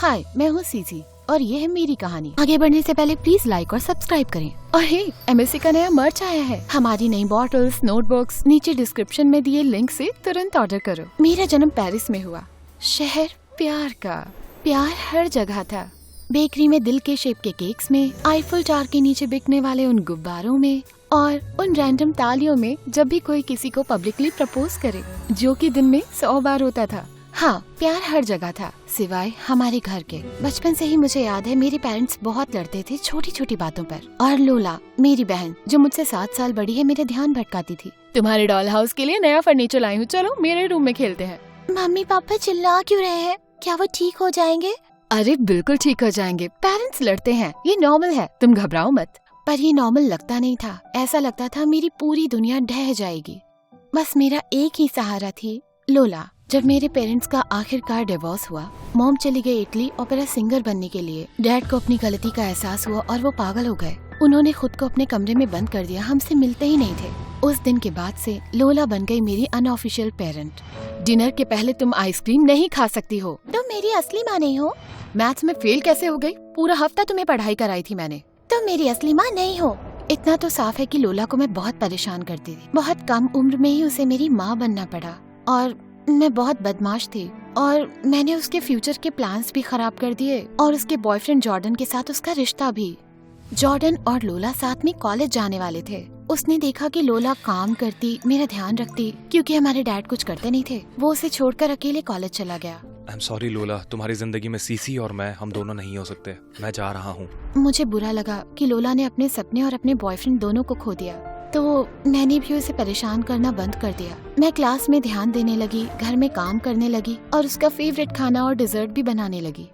हाय, मैं हूँ सीसी और ये है मेरी कहानी। आगे बढ़ने से पहले प्लीज लाइक और सब्सक्राइब करें। और हे, एमएससी का नया मर्च आया है। हमारी नई बॉटल्स, नोटबुक्स नीचे डिस्क्रिप्शन में दिए लिंक से तुरंत ऑर्डर करो। मेरा जन्म पेरिस में हुआ, शहर प्यार का। प्यार हर जगह था, बेकरी में दिल के शेप के केक्स में, आईफल टावर के नीचे बिकने वाले उन गुब्बारों में और उन रैंडम तालियों में जब भी कोई किसी को पब्लिकली प्रपोज करे, जो कि दिन में 100 बार होता था। हाँ, प्यार हर जगह था सिवाय हमारे घर के। बचपन से ही मुझे याद है मेरे पेरेंट्स बहुत लड़ते थे छोटी छोटी बातों पर। और लोला, मेरी बहन जो मुझसे 7 साल बड़ी है, मेरा ध्यान भटकाती थी। तुम्हारे डॉल हाउस के लिए नया फर्नीचर लाई हूँ, चलो मेरे रूम में खेलते हैं। मम्मी पापा चिल्ला क्यों रहे हैं? क्या वो ठीक हो जाएंगे? अरे बिल्कुल ठीक हो जाएंगे। पेरेंट्स लड़ते हैं, ये नॉर्मल है, तुम घबराओ मत। पर ये नॉर्मल लगता नहीं था। ऐसा लगता था मेरी पूरी दुनिया ढह जाएगी। बस मेरा एक ही सहारा थी, लोला। जब मेरे पेरेंट्स का आखिरकार डिवोर्स हुआ, मॉम चली गई इटली ओपेरा सिंगर बनने के लिए। डैड को अपनी गलती का एहसास हुआ और वो पागल हो गए। उन्होंने खुद को अपने कमरे में बंद कर दिया, हमसे मिलते ही नहीं थे। उस दिन के बाद से लोला बन गई मेरी अनऑफिशियल पेरेंट। डिनर के पहले तुम आइसक्रीम नहीं खा सकती हो। तुम मेरी असली माँ नहीं हो। मैथ्स में फेल कैसे हो गई? पूरा हफ्ता तुम्हें पढ़ाई कराई थी मैंने। तुम मेरी असली माँ नहीं हो। इतना तो साफ है कि लोला को मैं बहुत परेशान करती थी। बहुत कम उम्र में ही उसे मेरी माँ बनना पड़ा। और मैं बहुत बदमाश थी और मैंने उसके फ्यूचर के प्लान्स भी खराब कर दिए और उसके बॉयफ्रेंड जॉर्डन के साथ उसका रिश्ता भी। जॉर्डन और लोला साथ में कॉलेज जाने वाले थे। उसने देखा कि लोला काम करती, मेरा ध्यान रखती, क्योंकि हमारे डैड कुछ करते नहीं थे। वो उसे छोड़कर अकेले कॉलेज चला गया। आई एम सॉरी लोला, तुम्हारी जिंदगी में सीसी और मैं, हम दोनों नहीं हो सकते। मैं जा रहा हूँ। मुझे बुरा लगा कि लोला ने अपने सपने और अपने बॉयफ्रेंड दोनों को खो दिया, तो मैंने भी उसे परेशान करना बंद कर दिया। मैं क्लास में ध्यान देने लगी, घर में काम करने लगी और उसका फेवरेट खाना और डिजर्ट भी बनाने लगी।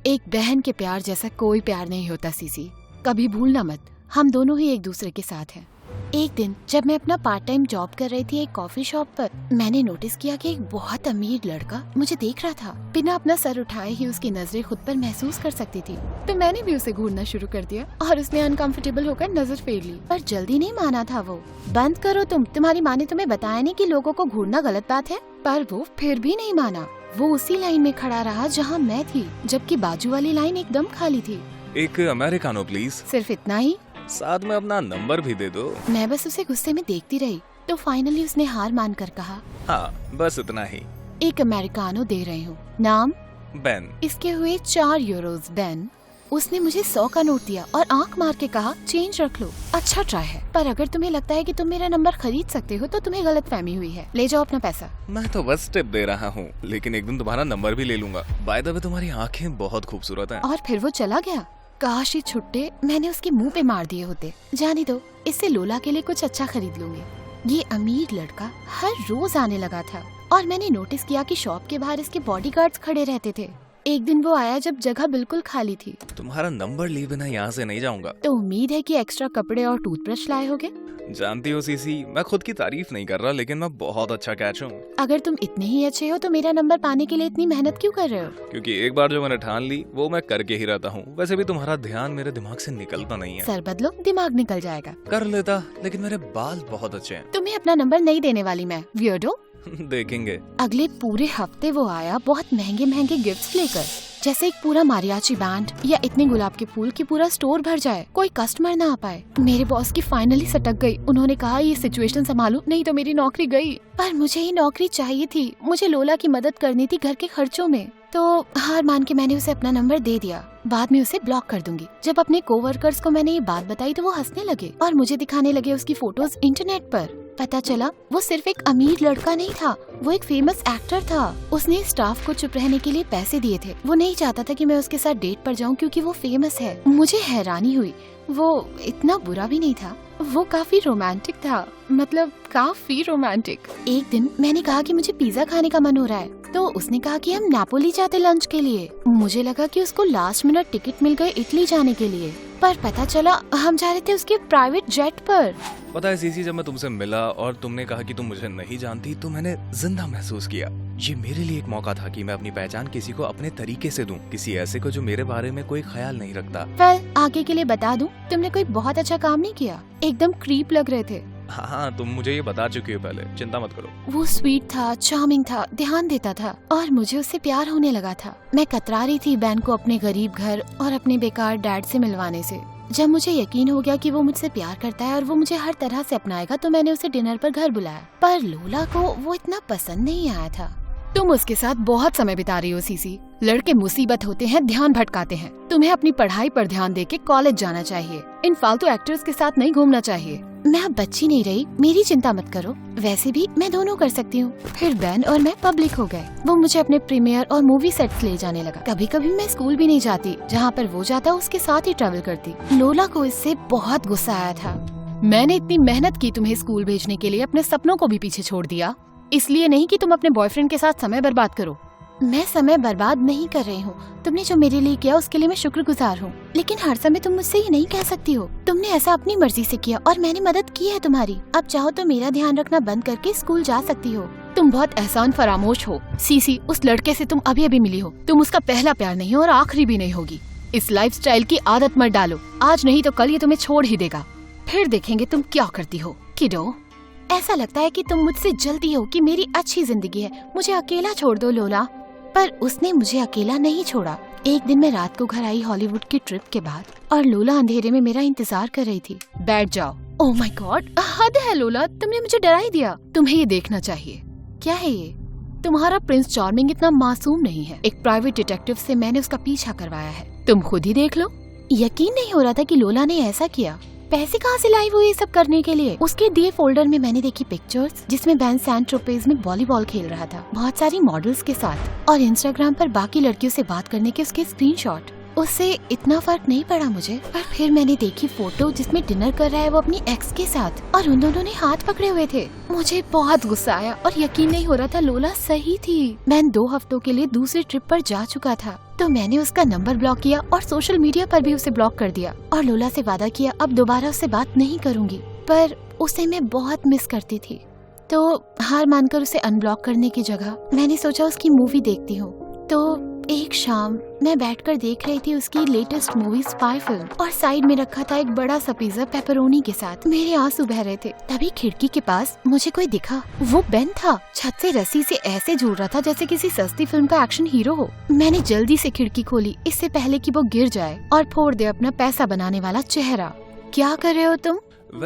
एक बहन के प्यार जैसा कोई प्यार नहीं होता सीसी, कभी भूलना मत। हम दोनों ही एक दूसरे के साथ हैं। एक दिन जब मैं अपना पार्ट टाइम जॉब कर रही थी एक कॉफी शॉप पर, मैंने नोटिस किया कि एक बहुत अमीर लड़का मुझे देख रहा था। बिना अपना सर उठाए ही उसकी नजरें खुद पर महसूस कर सकती थी, तो मैंने भी उसे घूरना शुरू कर दिया और उसने अनकंफर्टेबल होकर नजर फेर ली। पर जल्दी नहीं माना था वो। बंद करो तुम्हारी माँ ने तुम्हें बताया नहीं कि लोगों को घूरना गलत बात है? पर वो फिर भी नहीं माना। वो उसी लाइन में खड़ा रहा जहाँ मैं थी, जबकि बाजू वाली लाइन एकदम खाली थी। एक अमेरिकानो प्लीज। सिर्फ इतना ही? साथ में अपना नंबर भी दे दो। मैं बस उसे गुस्से में देखती रही, तो फाइनली उसने हार मानकर कहा, हाँ बस इतना ही। एक अमेरिकानो दे रही हूँ। नाम? बेन। इसके हुए 4 यूरोज बेन। उसने मुझे 100 का नोट दिया और आंख मार के कहा, चेंज रख लो। अच्छा ट्राई है, पर अगर तुम्हें लगता है कि तुम मेरा नंबर खरीद सकते हो तो तुम्हें गलतफहमी हुई है। ले जाओ अपना पैसा। मैं तो बस टिप दे रहा हूँ, लेकिन एक दिन तुम्हारा नंबर भी ले लूंगा। बाय द वे तुम्हारी आंखें बहुत खूबसूरत हैं। और फिर वो चला गया। काश ये छुट्टे मैंने उसके मुंह पे मार दिए होते। जाने दो, इससे लोला के लिए कुछ अच्छा खरीद लूंगी। ये अमीर लड़का हर रोज आने लगा था और मैंने नोटिस किया कि शॉप के बाहर इसके बॉडीगार्ड्स खड़े रहते थे। एक दिन वो आया जब जगह बिल्कुल खाली थी। तुम्हारा नंबर लिए बिना यहाँ से नहीं जाऊंगा। तो उम्मीद है कि एक्स्ट्रा कपड़े और टूथब्रश लाए होगे। जानती हो सीसी, मैं खुद की तारीफ नहीं कर रहा, लेकिन मैं बहुत अच्छा कैच हूँ। अगर तुम इतने ही अच्छे हो तो मेरा नंबर पाने के लिए इतनी मेहनत क्यों कर रहे हो? क्योंकि एक बार जो मैंने ठान ली वो मैं करके ही रहता हूँ। वैसे भी तुम्हारा ध्यान मेरे दिमाग से निकलता नहीं है। सर बदलो, दिमाग निकल जाएगा। कर लेता, लेकिन मेरे बाल बहुत अच्छे हैं। तुम्हें अपना नंबर नहीं देने वाली मैं, वियर्डो। देखेंगे। अगले पूरे हफ्ते वो आया बहुत महंगे महंगे गिफ्ट्स लेकर, जैसे एक पूरा मारियाची बैंड या इतने गुलाब के फूल की पूरा स्टोर भर जाए, कोई कस्टमर ना आ पाए। मेरे बॉस की फाइनली सटक गई। उन्होंने कहा, ये सिचुएशन संभालो नहीं तो मेरी नौकरी गई। पर मुझे ही नौकरी चाहिए थी, मुझे लोला की मदद करनी थी घर के खर्चों में। तो हार मान के मैंने उसे अपना नंबर दे दिया। बाद में उसे ब्लॉक कर दूंगी। जब अपने कोवर्कर्स को मैंने ये बात बताई तो वो हंसने लगे और मुझे दिखाने लगे उसकी फोटोज इंटरनेट पर। पता चला वो सिर्फ एक अमीर लड़का नहीं था, वो एक फेमस एक्टर था। उसने स्टाफ को चुप रहने के लिए पैसे दिए थे। वो नहीं चाहता था कि मैं उसके साथ डेट पर जाऊं क्योंकि वो फेमस है। मुझे हैरानी हुई, वो इतना बुरा भी नहीं था, वो काफी रोमांटिक था, मतलब काफी रोमांटिक। एक दिन मैंने कहा कि मुझे पिज्जा खाने का मन हो रहा है, तो उसने कहा कि हम नापोली जाते लंच के लिए। मुझे लगा कि उसको लास्ट मिनट टिकट मिल गए इटली जाने के लिए, पर पता चला हम जा रहे थे उसके प्राइवेट जेट पर। पता है सीसी, जब मैं तुमसे मिला और तुमने कहा कि तुम मुझे नहीं जानती, तो मैंने जिंदा महसूस किया। ये मेरे लिए एक मौका था कि मैं अपनी पहचान किसी को अपने तरीके से दूं, किसी ऐसे को जो मेरे बारे में कोई ख्याल नहीं रखता। वेल, आगे के लिए बता दूं, तुमने कोई बहुत अच्छा काम नहीं किया, एकदम क्रीप लग रहे थे। हाँ, तुम मुझे ये बता चुकी हो पहले, चिंता मत करो। वो स्वीट था, चार्मिंग था, ध्यान देता था और मुझे उससे प्यार होने लगा था। मैं कतरा रही थी बैन को अपने गरीब घर और अपने बेकार डैड से मिलवाने से। जब मुझे यकीन हो गया कि वो मुझसे प्यार करता है और वो मुझे हर तरह से अपनाएगा, तो मैंने उसे डिनर पर घर बुलाया। पर लोला को वो इतना पसंद नहीं आया था। तुम उसके साथ बहुत समय बिता रही हो सीसी। लड़के मुसीबत होते हैं, ध्यान भटकाते हैं। तुम्हें अपनी पढ़ाई पर ध्यान देके कॉलेज जाना चाहिए, इन फालतू एक्टर्स के साथ नहीं घूमना चाहिए। मैं अब बच्ची नहीं रही, मेरी चिंता मत करो। वैसे भी मैं दोनों कर सकती हूँ। फिर बैन और मैं पब्लिक हो गए। वो मुझे अपने प्रीमियर और मूवी सेट्स ले जाने लगा। कभी कभी मैं स्कूल भी नहीं जाती, जहाँ पर वो जाता उसके साथ ही ट्रैवल करती। लोला को इससे बहुत गुस्सा आया था। मैंने इतनी मेहनत की तुम्हें स्कूल भेजने के लिए, अपने सपनों को भी पीछे छोड़ दिया, इसलिए नहीं कि तुम अपने बॉयफ्रेंड के साथ समय बर्बाद करो। मैं समय बर्बाद नहीं कर रही हूँ। तुमने जो मेरे लिए किया उसके लिए मैं शुक्रगुजार हूँ, लेकिन हर समय तुम मुझसे ये नहीं कह सकती हो। तुमने ऐसा अपनी मर्जी से किया और मैंने मदद की है तुम्हारी। अब चाहो तो मेरा ध्यान रखना बंद करके स्कूल जा सकती हो। तुम बहुत एहसान फरामोश हो सीसी। उस लड़के से तुम अभी अभी मिली हो। तुम उसका पहला प्यार नहीं हो और आखिरी भी नहीं होगी। इस लाइफस्टाइल की आदत मत डालो। आज नहीं तो कल ये तुम्हें छोड़ ही देगा। फिर देखेंगे तुम क्या करती हो। किडो, ऐसा लगता है कि तुम मुझसे जलती हो कि मेरी अच्छी जिंदगी है, मुझे अकेला छोड़ दो लोला। पर उसने मुझे अकेला नहीं छोड़ा। एक दिन मैं रात को घर आई हॉलीवुड की ट्रिप के बाद, और लोला अंधेरे में मेरा इंतजार कर रही थी। बैठ जाओ। ओह माय गॉड, हद है लोला, तुमने मुझे डरा ही दिया। तुम्हें ये देखना चाहिए। क्या है ये? तुम्हारा प्रिंस चार्मिंग इतना मासूम नहीं है। एक प्राइवेट डिटेक्टिव से मैंने उसका पीछा करवाया है। तुम खुद ही देख लो। यकीन नहीं हो रहा था कि लोला ने ऐसा किया। पैसे कहाँ से लाई वो ये सब करने के लिए? उसके दिए फोल्डर में मैंने देखी पिक्चर्स जिसमें बैन सैंड ट्रोपेज में वॉलीबॉल खेल रहा था, बहुत सारी मॉडल्स के साथ, और इंस्टाग्राम पर बाकी लड़कियों से बात करने के उसके स्क्रीनशॉट। उससे इतना फर्क नहीं पड़ा मुझे। पर फिर मैंने देखी फोटो जिसमें डिनर कर रहा है वो अपनी एक्स के साथ, और उन दोनों ने हाथ पकड़े हुए थे। मुझे बहुत गुस्सा आया और यकीन नहीं हो रहा था लोला सही थी। मैं 2 हफ्तों के लिए दूसरी ट्रिप पर जा चुका था, तो मैंने उसका नंबर ब्लॉक किया और सोशल मीडिया पर भी उसे ब्लॉक कर दिया, और लोला से वादा किया अब दोबारा उससे बात नहीं करूंगी। पर उसे मैं बहुत मिस करती थी, तो हार मानकर उसे अनब्लॉक करने की जगह मैंने सोचा उसकी मूवी देखती हूँ। तो एक शाम मैं बैठकर देख रही थी उसकी लेटेस्ट मूवी स्पाई फिल्म, और साइड में रखा था एक बड़ा सा पिज्जा पेपरोनी के साथ। मेरे आंसू बह रहे थे। तभी खिड़की के पास मुझे कोई दिखा। वो बेन था। छत से रस्सी से ऐसे झूल रहा था जैसे किसी सस्ती फिल्म का एक्शन हीरो हो। मैंने जल्दी से खिड़की खोली, इससे पहले कि वो गिर जाए और फोड़ दे अपना पैसा बनाने वाला चेहरा। क्या कर रहे हो तुम?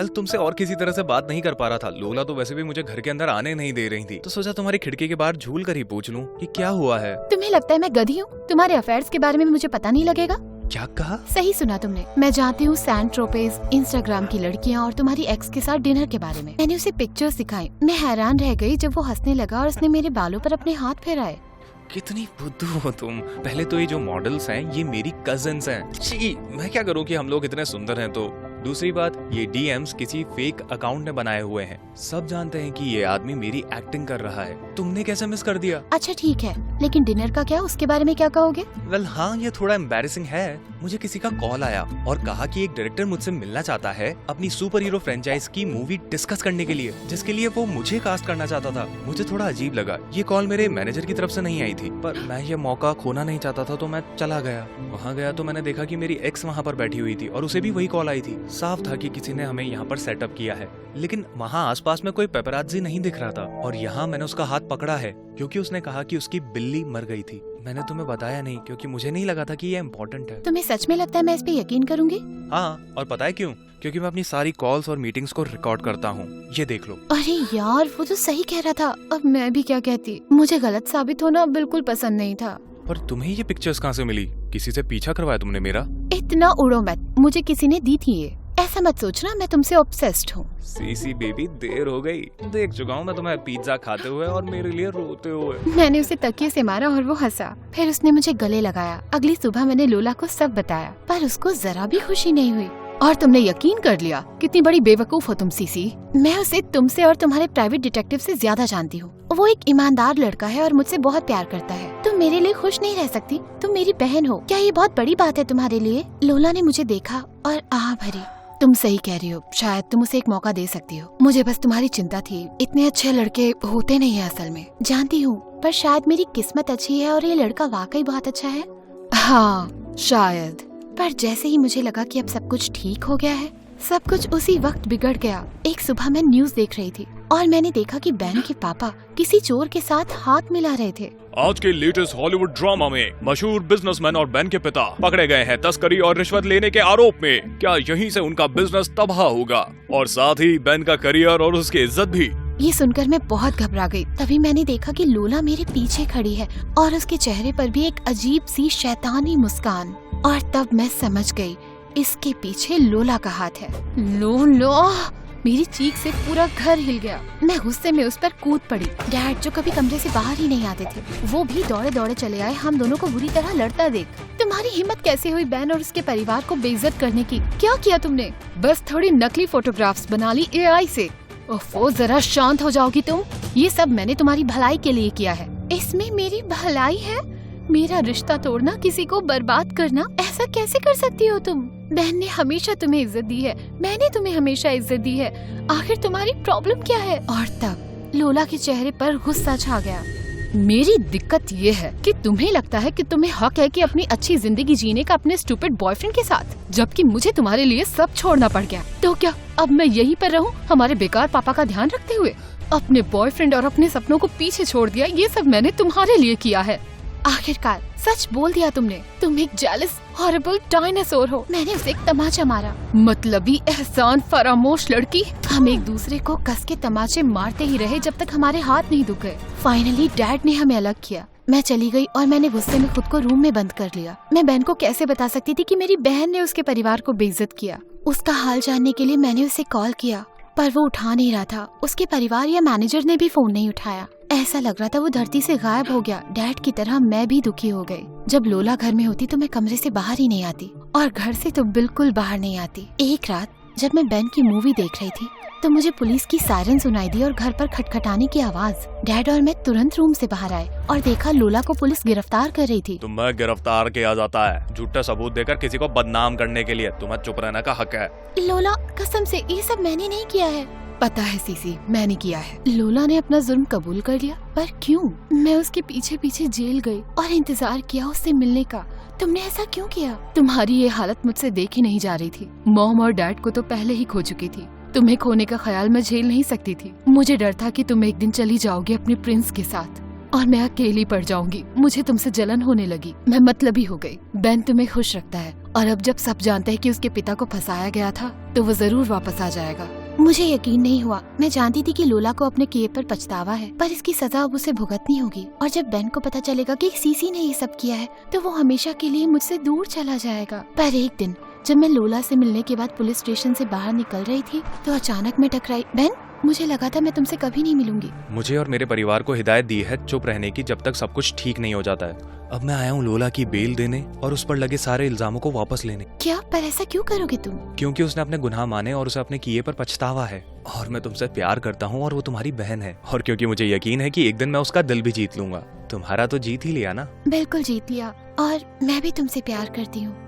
तुमसे और किसी तरह से बात नहीं कर पा रहा था। लोला तो वैसे भी मुझे घर के अंदर आने नहीं दे रही थी, तो सोचा तुम्हारी खिड़की के बाहर झूल कर ही पूछ लूं कि क्या हुआ है। तुम्हें लगता है मैं गधी हूँ? तुम्हारे अफेयर्स के बारे में मुझे पता नहीं लगेगा? क्या कहा? सही सुना तुमने। मैं जानती हूँ सैंड ट्रोपेज, इंस्टाग्राम की लड़कियाँ और तुम्हारी एक्स के साथ डिनर के बारे में। मैंने उसे पिक्चर्स दिखाई। मैं हैरान रह गई जब वो हंसने लगा और उसने मेरे बालों पर अपने हाथ फेराए। कितनी बुद्धू हो तुम। पहले तो ये जो मॉडल्स हैं ये मेरी कजिन्स हैं। छी, मैं क्या करूँ कि हम लोग इतने सुंदर हैं तो। दूसरी बात, ये डीएम्स किसी फेक अकाउंट ने बनाए हुए हैं। सब जानते हैं कि ये आदमी मेरी एक्टिंग कर रहा है। तुमने कैसे मिस कर दिया? अच्छा ठीक है, लेकिन डिनर का क्या? उसके बारे में क्या कहोगे? हाँ, ये थोड़ा एम्बैरेसिंग है। मुझे किसी का कॉल आया और कहा कि एक डायरेक्टर मुझसे मिलना चाहता है अपनी सुपर हीरो फ्रेंचाइज की मूवी डिस्कस करने के लिए, जिसके लिए वो मुझे कास्ट करना चाहता था। मुझे थोड़ा अजीब लगा। ये कॉल मेरे मैनेजर की तरफ से नहीं आई थी, पर मैं ये मौका खोना नहीं चाहता था, तो मैं चला गया। वहाँ गया तो मैंने देखा कि मेरी एक्स वहाँ पर बैठी हुई थी और उसे भी वही कॉल आई थी। साफ था कि किसी ने हमें यहाँ पर सेटअप किया है, लेकिन वहाँ आसपास में कोई पेपराज़ी नहीं दिख रहा था। और यहाँ मैंने उसका हाथ पकड़ा है क्योंकि उसने कहा कि उसकी बिल्ली मर गई थी। मैंने तुम्हें बताया नहीं क्योंकि मुझे नहीं लगा था कि ये इम्पोर्टेंट है। तुम्हें सच में लगता है मैं इस पे यकीन करूंगी? हाँ, और पता है क्यों? क्योंकि मैं अपनी सारी कॉल्स और मीटिंग्स को रिकॉर्ड करता हूँ। ये देख लो। अरे यार, वो तो सही कह रहा था। अब मैं भी क्या कहती। मुझे गलत साबित होना बिल्कुल पसंद नहीं था। पर तुम्हें ये पिक्चर्स कहाँ से मिली? किसी से पीछा करवाया तुमने मेरा? इतना उड़ो मत, मुझे किसी ने दी थी ये। ऐसा मत सोचना मैं तुमसे ऑब्सेस्ड हूँ। सीसी बेबी, देर हो गई। देख चुका हूँ मैं तुम्हें पिज्जा खाते हुए और मेरे लिए रोते हुए। मैंने उसे तकिए से मारा और वो हंसा। फिर उसने मुझे गले लगाया। अगली सुबह मैंने लोला को सब बताया, पर उसको जरा भी खुशी नहीं हुई। और तुमने यकीन कर लिया। कितनी बड़ी बेवकूफ हो तुम सीसी। मैं उसे तुमसे और तुम्हारे प्राइवेट डिटेक्टिव से ज्यादा जानती हूँ। वो एक ईमानदार लड़का है और मुझसे बहुत प्यार करता है। तुम मेरे लिए खुश नहीं रह सकती? तुम मेरी बहन हो। क्या ये बहुत बड़ी बात है तुम्हारे लिए? लोला ने मुझे देखा और आह भरी। तुम सही कह रही हो, शायद तुम उसे एक मौका दे सकती हो। मुझे बस तुम्हारी चिंता थी। इतने अच्छे लड़के होते नहीं है असल में, जानती हूँ, पर शायद मेरी किस्मत अच्छी है और ये लड़का वाकई बहुत अच्छा है। हाँ शायद। पर जैसे ही मुझे लगा कि अब सब कुछ ठीक हो गया है, सब कुछ उसी वक्त बिगड़ गया। एक सुबह मैं न्यूज़ देख रही थी और मैंने देखा कि बेन के पापा किसी चोर के साथ हाथ मिला रहे थे। आज के लेटेस्ट हॉलीवुड ड्रामा में मशहूर बिजनेसमैन और बेन के पिता पकड़े गए हैं तस्करी और रिश्वत लेने के आरोप में। क्या यहीं से उनका बिजनेस तबाह होगा और साथ ही बेन का करियर और उसकी इज्जत भी। ये सुनकर मैं बहुत घबरा गई। तभी मैंने देखा कि लोला मेरे पीछे खड़ी है और उसके चेहरे पर भी एक अजीब सी शैतानी मुस्कान। और तब मैं समझ गई, इसके पीछे लोला का हाथ है। लोला! मेरी चीख से पूरा घर हिल गया। मैं गुस्से में उस पर कूद पड़ी। डैड, जो कभी कमरे से बाहर ही नहीं आते थे, वो भी दौड़े दौड़े चले आए हम दोनों को बुरी तरह लड़ता देख। तुम्हारी हिम्मत कैसे हुई बेन और उसके परिवार को बेइज्जत करने की? क्या किया तुमने? बस थोड़ी नकली फोटोग्राफ्स बना ली AI से। ओफो, जरा शांत हो जाओगी तुम? ये सब मैंने तुम्हारी भलाई के लिए किया है। इसमें मेरी भलाई है? मेरा रिश्ता तोड़ना, किसी को बर्बाद करना, ऐसा कैसे कर सकती हो तुम? बहन ने हमेशा तुम्हें इज्जत दी है, मैंने तुम्हें हमेशा इज्जत दी है। आखिर तुम्हारी प्रॉब्लम क्या है? और तब लोला के चेहरे पर गुस्सा छा गया। मेरी दिक्कत ये है कि तुम्हें लगता है कि तुम्हें हक है कि अपनी अच्छी जिंदगी जीने का अपने स्टूपिड बॉयफ्रेंड के साथ, जबकि मुझे तुम्हारे लिए सब छोड़ना पड़ गया। तो क्या अब मैं यहीं पर रहूं हमारे बेकार पापा का ध्यान रखते हुए? अपने बॉयफ्रेंड और अपने सपनों को पीछे छोड़ दिया। ये सब मैंने तुम्हारे लिए किया है। आखिरकार सच बोल दिया तुमने। तुम एक जेलस हॉरिबल डायनासोर हो। मैंने उसे एक तमाचा मारा। मतलबी, एहसान फरामोश लड़की। हम एक दूसरे को कस के तमाचे मारते ही रहे जब तक हमारे हाथ नहीं दुख गए। फाइनली डैड ने हमें अलग किया। मैं चली गई और मैंने गुस्से में खुद को रूम में बंद कर लिया। मैं बहन को कैसे बता सकती थी कि मेरी बहन ने उसके परिवार को बेइज्जत किया। उसका हाल जानने के लिए मैंने उसे कॉल किया, पर वो उठा नहीं रहा था। उसके परिवार या मैनेजर ने भी फोन नहीं उठाया। ऐसा लग रहा था वो धरती से गायब हो गया। डैड की तरह मैं भी दुखी हो गई। जब लोला घर में होती तो मैं कमरे से बाहर ही नहीं आती, और घर से तो बिल्कुल बाहर नहीं आती। एक रात जब मैं बेन की मूवी देख रही थी तो मुझे पुलिस की सायरन सुनाई दी और घर पर खटखटाने की आवाज। डैड और मैं तुरंत रूम से बाहर आए और देखा लोला को पुलिस गिरफ्तार कर रही थी। तुम्हें गिरफ्तार किया जाता है झूठे सबूत देकर किसी को बदनाम करने के लिए। तुम्हें चुप रहने का हक है। लोला, कसम से ये सब मैंने नहीं किया है। पता है सीसी, मैंने किया है। लोला ने अपना जुर्म कबूल कर लिया, पर क्यों? मैं उसके पीछे पीछे जेल गई और इंतजार किया उससे मिलने का। तुमने ऐसा क्यों किया? तुम्हारी ये हालत मुझसे देखी नहीं जा रही थी। मॉम और डैड को तो पहले ही खो चुकी थी। तुम्हें खोने का ख्याल मैं झेल नहीं सकती थी। मुझे डर था कि तुम एक दिन चली जाओगी अपने प्रिंस के साथ और मैं अकेली पड़ जाऊंगी। मुझे तुमसे जलन होने लगी। मैं मतलबी हो गई। बेन तुम्हें खुश रखता है, और अब जब सब जानते हैं कि उसके पिता को फंसाया गया था तो वो जरूर वापस आ जाएगा। मुझे यकीन नहीं हुआ। मैं जानती थी कि लोला को अपने किए पर पछतावा है, पर इसकी सजा अब उसे भुगतनी होगी। और जब बेन को पता चलेगा कि सीसी ने ये सब किया है तो वो हमेशा के लिए मुझसे दूर चला जाएगा। पर एक दिन जब मैं लोला से मिलने के बाद पुलिस स्टेशन से बाहर निकल रही थी तो अचानक मैं टकराई। बेन, मुझे लगा था मैं तुमसे कभी नहीं मिलूंगी। मुझे और मेरे परिवार को हिदायत दी है चुप रहने की जब तक सब कुछ ठीक नहीं हो जाता है। अब मैं आया हूँ लोला की बेल देने और उस पर लगे सारे इल्जामों को वापस लेने। क्या? पर ऐसा क्यों करोगे तुम? क्योंकि उसने अपने गुनाह माने और उसे अपने किए पर पछतावा है। और मैं तुमसे प्यार करता हूँ और वो तुम्हारी बहन है। और क्योंकि मुझे यकीन है कि एक दिन मैं उसका दिल भी जीत लूंगा। तुम्हारा तो जीत ही लिया ना? बिल्कुल जीत लिया। और मैं भी तुमसे प्यार करती हूँ।